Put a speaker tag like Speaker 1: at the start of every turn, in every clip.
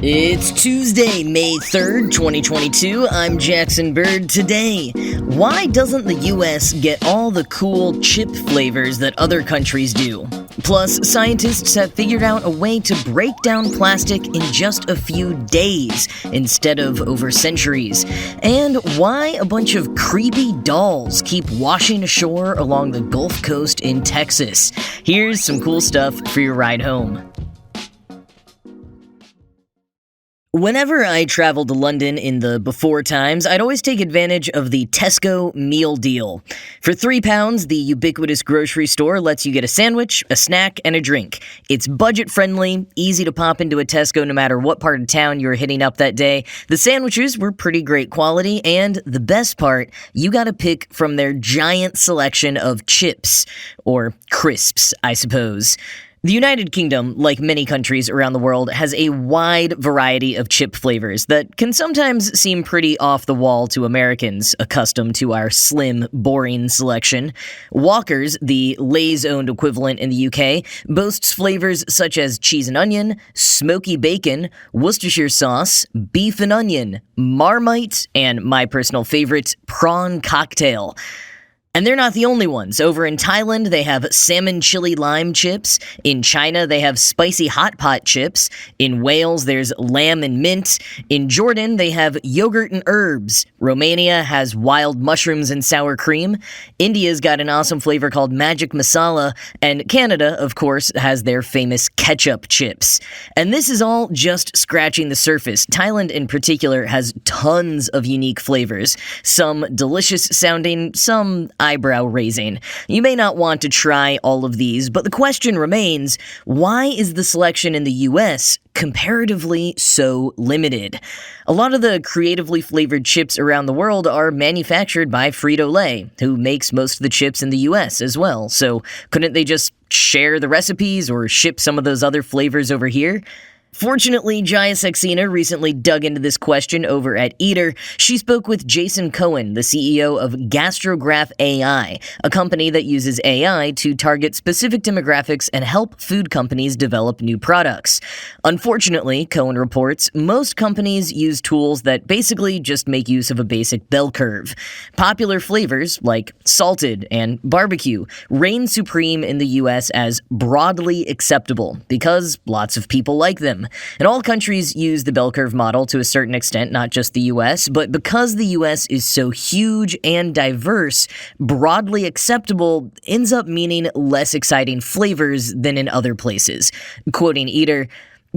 Speaker 1: It's Tuesday, May 3rd, 2022. I'm Jackson Bird. Today, why doesn't the US get all the cool chip flavors that other countries do? Plus, scientists have figured out a way to break down plastic in just a few days instead of over centuries. And why a bunch of creepy dolls keep washing ashore along the Gulf Coast in Texas. Here's some cool stuff for your ride home. Whenever I traveled to London in the before times, I'd always take advantage of the Tesco meal deal. For £3, the ubiquitous grocery store lets you get a sandwich, a snack, and a drink. It's budget-friendly, easy to pop into a Tesco no matter what part of town you're hitting up that day. The sandwiches were pretty great quality, and the best part, you got to pick from their giant selection of chips, or crisps, I suppose. The United Kingdom, like many countries around the world, has a wide variety of chip flavors that can sometimes seem pretty off the wall to Americans, accustomed to our slim, boring selection. Walker's, the Lay's-owned equivalent in the UK, boasts flavors such as cheese and onion, smoky bacon, Worcestershire sauce, beef and onion, Marmite, and my personal favorite, prawn cocktail. And they're not the only ones. Over in Thailand, they have salmon chili lime chips. In China, they have spicy hot pot chips. In Wales, there's lamb and mint. In Jordan, they have yogurt and herbs. Romania has wild mushrooms and sour cream. India's got an awesome flavor called magic masala. And Canada, of course, has their famous ketchup chips. And this is all just scratching the surface. Thailand, in particular, has tons of unique flavors. Some delicious sounding, some eyebrow-raising. You may not want to try all of these, but the question remains, why is the selection in the US comparatively so limited? A lot of the creatively flavored chips around the world are manufactured by Frito-Lay, who makes most of the chips in the US as well, so couldn't they just share the recipes or ship some of those other flavors over here? Fortunately, Jaya Saxena recently dug into this question over at Eater. She spoke with Jason Cohen, the CEO of Gastrograph AI, a company that uses AI to target specific demographics and help food companies develop new products. Unfortunately, Cohen reports, most companies use tools that basically just make use of a basic bell curve. Popular flavors, like salted and barbecue, reign supreme in the US as broadly acceptable because lots of people like them. And all countries use the bell curve model to a certain extent, not just the US, but because the US is so huge and diverse, broadly acceptable ends up meaning less exciting flavors than in other places. Quoting Eater,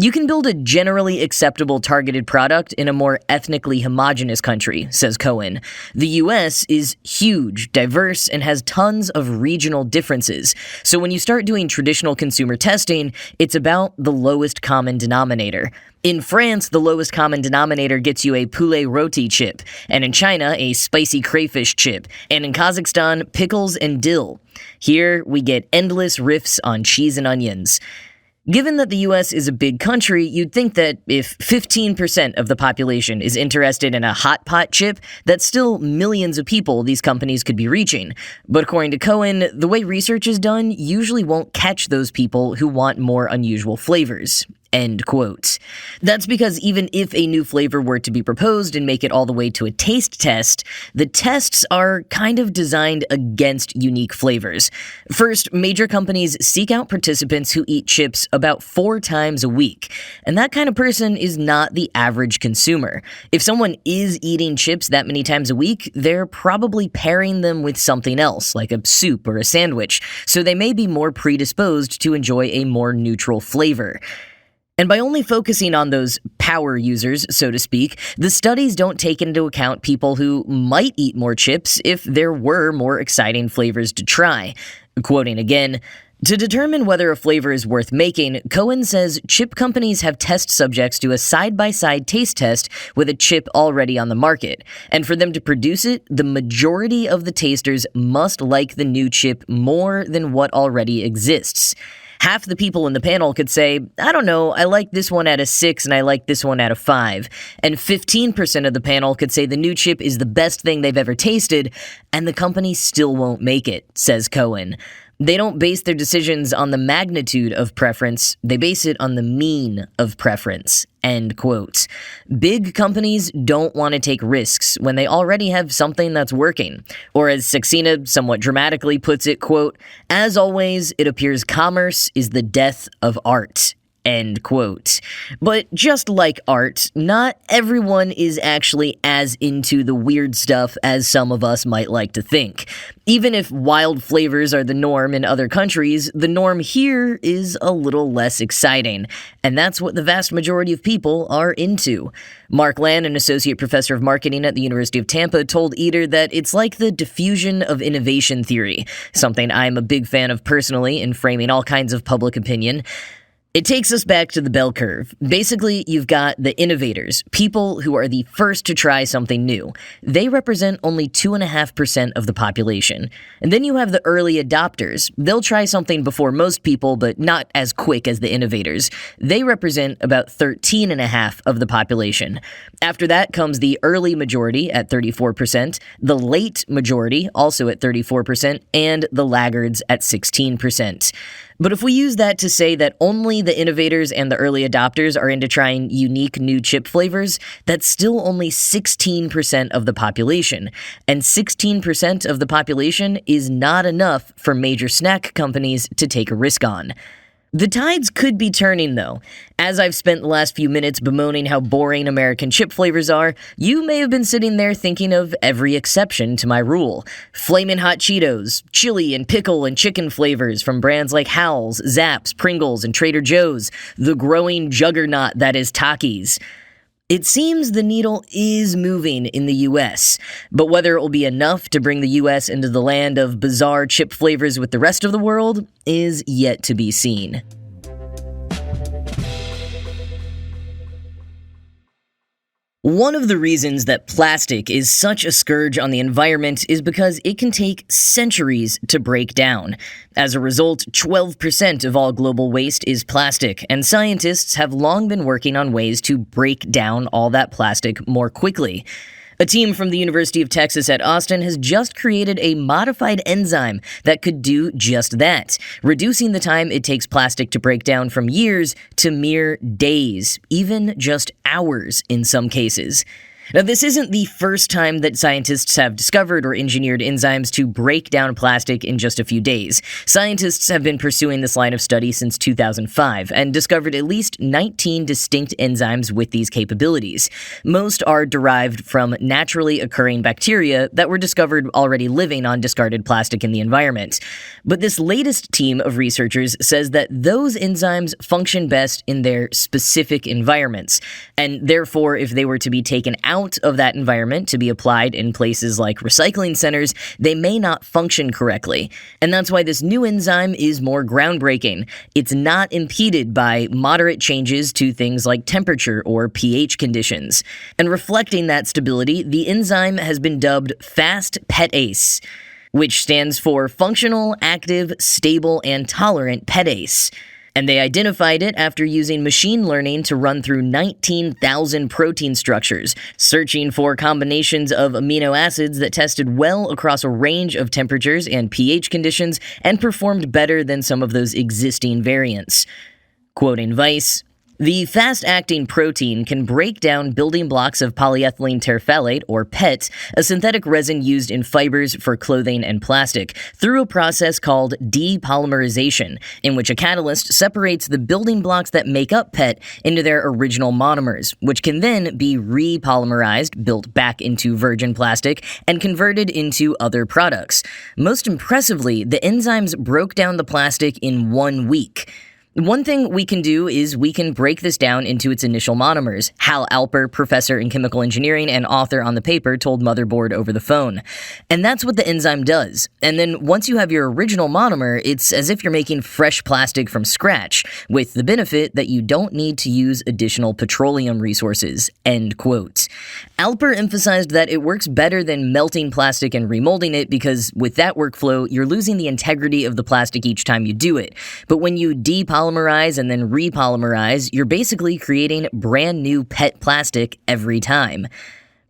Speaker 1: "You can build a generally acceptable targeted product in a more ethnically homogenous country," says Cohen. "The US is huge, diverse, and has tons of regional differences. So when you start doing traditional consumer testing, it's about the lowest common denominator. In France, the lowest common denominator gets you a poulet roti chip, and in China, a spicy crayfish chip, and in Kazakhstan, pickles and dill. Here, we get endless riffs on cheese and onions." Given that the US is a big country, you'd think that if 15% of the population is interested in a hot pot chip, that's still millions of people these companies could be reaching. But according to Cohen, the way research is done usually won't catch those people who want more unusual flavors. End quote. That's because even if a new flavor were to be proposed and make it all the way to a taste test, the tests are kind of designed against unique flavors. First, major companies seek out participants who eat chips about 4 times a week, and that kind of person is not the average consumer. If someone is eating chips that many times a week, they're probably pairing them with something else, like a soup or a sandwich, so they may be more predisposed to enjoy a more neutral flavor. And by only focusing on those power users, so to speak, the studies don't take into account people who might eat more chips if there were more exciting flavors to try. Quoting again, "To determine whether a flavor is worth making, Cohen says chip companies have test subjects do a side-by-side taste test with a chip already on the market. And for them to produce it, the majority of the tasters must like the new chip more than what already exists. Half the people in the panel could say, I don't know, I like this one out of 6 and I like this one out of 5. And 15% of the panel could say the new chip is the best thing they've ever tasted, and the company still won't make it, says Cohen. They don't base their decisions on the magnitude of preference, they base it on the mean of preference. End quote. Big companies don't want to take risks when they already have something that's working. Or as Saxena somewhat dramatically puts it, quote, "As always, it appears commerce is the death of art." End quote. But just like art, not everyone is actually as into the weird stuff as some of us might like to think. Even if wild flavors are the norm in other countries, the norm here is a little less exciting. And that's what the vast majority of people are into. Mark Land, an associate professor of marketing at the University of Tampa, told Eater that it's like the diffusion of innovation theory, something I'm a big fan of personally in framing all kinds of public opinion. It takes us back to the bell curve. Basically, you've got the innovators, people who are the first to try something new. They represent only 2.5% of the population. And then you have the early adopters. They'll try something before most people, but not as quick as the innovators. They represent about 13.5% of the population. After that comes the early majority at 34%, the late majority also at 34%, and the laggards at 16%. But if we use that to say that only the innovators and the early adopters are into trying unique new chip flavors, that's still only 16% of the population. And 16% of the population is not enough for major snack companies to take a risk on. The tides could be turning, though. As I've spent the last few minutes bemoaning how boring American chip flavors are, you may have been sitting there thinking of every exception to my rule. Flamin' Hot Cheetos, chili and pickle and chicken flavors from brands like Howl's, Zapp's, Pringles, and Trader Joe's, the growing juggernaut that is Takis. It seems the needle is moving in the US, but whether it will be enough to bring the US into the land of bizarre chip flavors with the rest of the world is yet to be seen. One of the reasons that plastic is such a scourge on the environment is because it can take centuries to break down. As a result, 12% of all global waste is plastic, and scientists have long been working on ways to break down all that plastic more quickly. A team from the University of Texas at Austin has just created a modified enzyme that could do just that, reducing the time it takes plastic to break down from years to mere days, even just hours in some cases. Now, this isn't the first time that scientists have discovered or engineered enzymes to break down plastic in just a few days. Scientists have been pursuing this line of study since 2005 and discovered at least 19 distinct enzymes with these capabilities. Most are derived from naturally occurring bacteria that were discovered already living on discarded plastic in the environment. But this latest team of researchers says that those enzymes function best in their specific environments, and therefore, if they were to be taken out of that environment to be applied in places like recycling centers, they may not function correctly. And that's why this new enzyme is more groundbreaking. It's not impeded by moderate changes to things like temperature or pH conditions. And reflecting that stability, the enzyme has been dubbed Fast PETase, which stands for Functional, Active, Stable, and Tolerant PETase. And they identified it after using machine learning to run through 19,000 protein structures, searching for combinations of amino acids that tested well across a range of temperatures and pH conditions and performed better than some of those existing variants. Quoting Vice, "The fast-acting protein can break down building blocks of polyethylene terephthalate, or PET, a synthetic resin used in fibers for clothing and plastic, through a process called depolymerization, in which a catalyst separates the building blocks that make up PET into their original monomers, which can then be repolymerized, built back into virgin plastic, and converted into other products. Most impressively, the enzymes broke down the plastic in 1 week. One thing we can do is we can break this down into its initial monomers," Hal Alper, professor in chemical engineering and author on the paper, told Motherboard over the phone. And that's what the enzyme does. And then once you have your original monomer, it's as if you're making fresh plastic from scratch, with the benefit that you don't need to use additional petroleum resources. End quote. Alper emphasized that it works better than melting plastic and remolding it because with that workflow, you're losing the integrity of the plastic each time you do it. But when you depolymerize and then repolymerize, you're basically creating brand new PET plastic every time.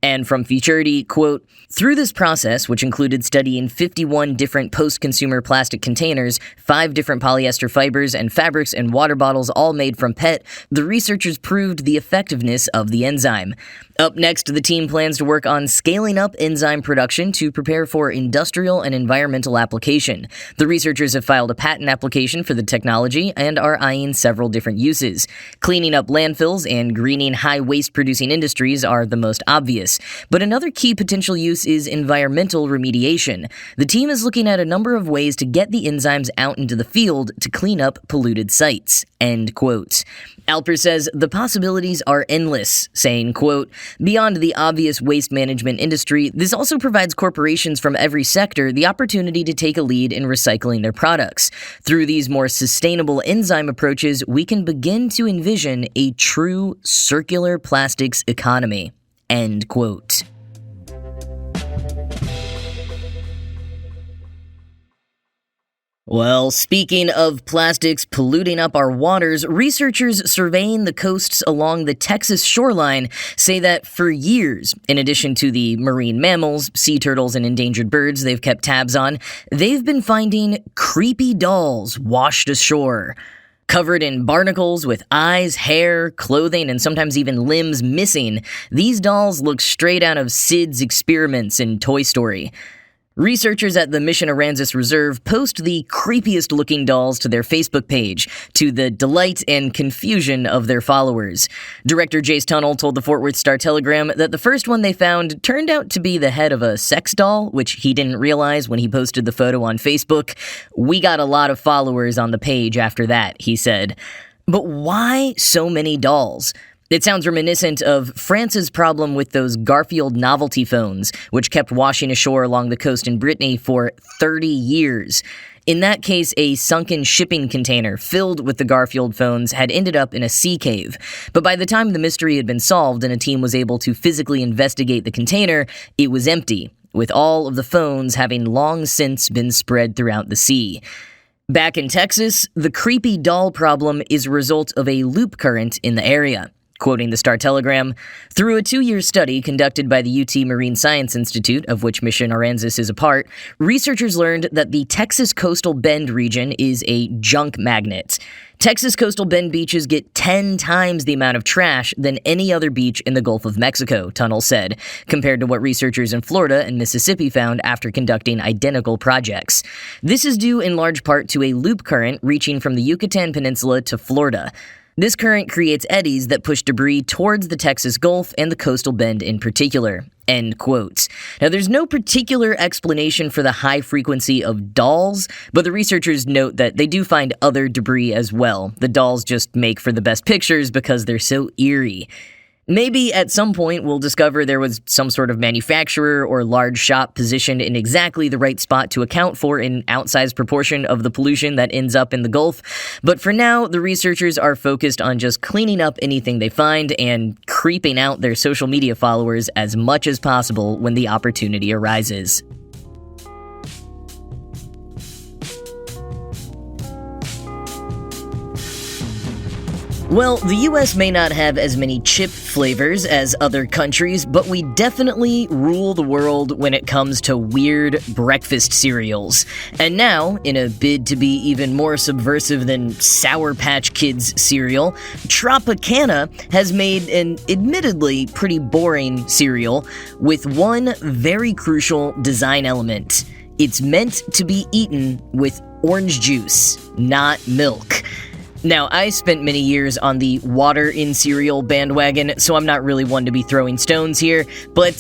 Speaker 1: And from Futurity, quote, "Through this process, which included studying 51 different post-consumer plastic containers, 5 different polyester fibers, and fabrics and water bottles all made from PET, the researchers proved the effectiveness of the enzyme." Up next, the team plans to work on scaling up enzyme production to prepare for industrial and environmental application. The researchers have filed a patent application for the technology and are eyeing several different uses. Cleaning up landfills and greening high waste-producing industries are the most obvious, but another key potential use is environmental remediation. The team is looking at a number of ways to get the enzymes out into the field to clean up polluted sites. End quote. Alper says the possibilities are endless, saying, quote, "Beyond the obvious waste management industry, this also provides corporations from every sector the opportunity to take a lead in recycling their products. Through these more sustainable enzyme approaches, we can begin to envision a true circular plastics economy." End quote. Well, speaking of plastics polluting up our waters, researchers surveying the coasts along the Texas shoreline say that for years, in addition to the marine mammals, sea turtles, and endangered birds they've kept tabs on, they've been finding creepy dolls washed ashore. Covered in barnacles with eyes, hair, clothing, and sometimes even limbs missing, these dolls look straight out of Sid's experiments in Toy Story. Researchers at the Mission Aransas Reserve post the creepiest-looking dolls to their Facebook page, to the delight and confusion of their followers. Director Jace Tunnell told the Fort Worth Star-Telegram that the first one they found turned out to be the head of a sex doll, which he didn't realize when he posted the photo on Facebook. "We got a lot of followers on the page after that," he said. But why so many dolls? It sounds reminiscent of France's problem with those Garfield novelty phones, which kept washing ashore along the coast in Brittany for 30 years. In that case, a sunken shipping container filled with the Garfield phones had ended up in a sea cave. But by the time the mystery had been solved and a team was able to physically investigate the container, it was empty, with all of the phones having long since been spread throughout the sea. Back in Texas, the creepy doll problem is a result of a loop current in the area. Quoting the Star-Telegram, "Through a 2-year study conducted by the UT Marine Science Institute, of which Mission Aransas is a part, researchers learned that the Texas Coastal Bend region is a junk magnet. Texas coastal Bend beaches get 10 times the amount of trash than any other beach in the Gulf of Mexico," Tunnell said, compared to what researchers in Florida and Mississippi found after conducting identical projects. This is due in large part to a loop current reaching from the Yucatan Peninsula to Florida. This current creates eddies that push debris towards the Texas Gulf and the coastal bend in particular. End quote. Now, there's no particular explanation for the high frequency of dolls, but the researchers note that they do find other debris as well. The dolls just make for the best pictures because they're so eerie. Maybe at some point we'll discover there was some sort of manufacturer or large shop positioned in exactly the right spot to account for an outsized proportion of the pollution that ends up in the Gulf. But for now, the researchers are focused on just cleaning up anything they find and creeping out their social media followers as much as possible when the opportunity arises. Well, the US may not have as many chip flavors as other countries, but we definitely rule the world when it comes to weird breakfast cereals. And now, in a bid to be even more subversive than Sour Patch Kids cereal, Tropicana has made an admittedly pretty boring cereal with one very crucial design element. It's meant to be eaten with orange juice, not milk. Now, I spent many years on the water in cereal bandwagon, so I'm not really one to be throwing stones here, but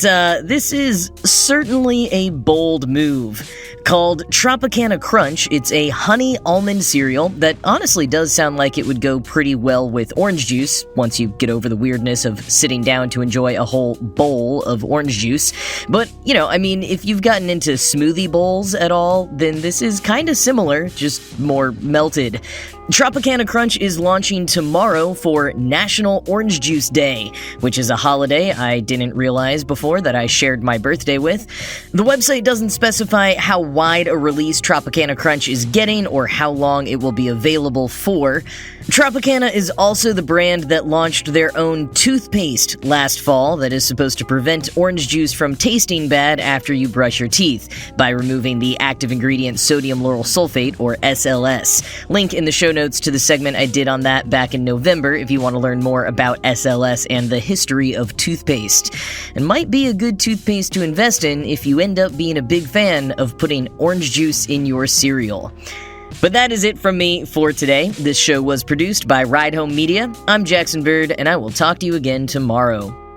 Speaker 1: this is certainly a bold move. Called Tropicana Crunch, it's a honey almond cereal that honestly does sound like it would go pretty well with orange juice once you get over the weirdness of sitting down to enjoy a whole bowl of orange juice. But, if you've gotten into smoothie bowls at all, then this is kind of similar, just more melted. Tropicana Crunch is launching tomorrow for National Orange Juice Day, which is a holiday I didn't realize before that I shared my birthday with. The website doesn't specify how wide a release Tropicana Crunch is getting or how long it will be available for. Tropicana is also the brand that launched their own toothpaste last fall that is supposed to prevent orange juice from tasting bad after you brush your teeth by removing the active ingredient sodium lauryl sulfate, or SLS. Link in the show notes to the segment I did on that back in November if you want to learn more about SLS and the history of toothpaste. And might be a good toothpaste to invest in if you end up being a big fan of putting orange juice in your cereal. But that is it from me for today. This show was produced by Ride Home Media. I'm Jackson Bird, and I will talk to you again tomorrow.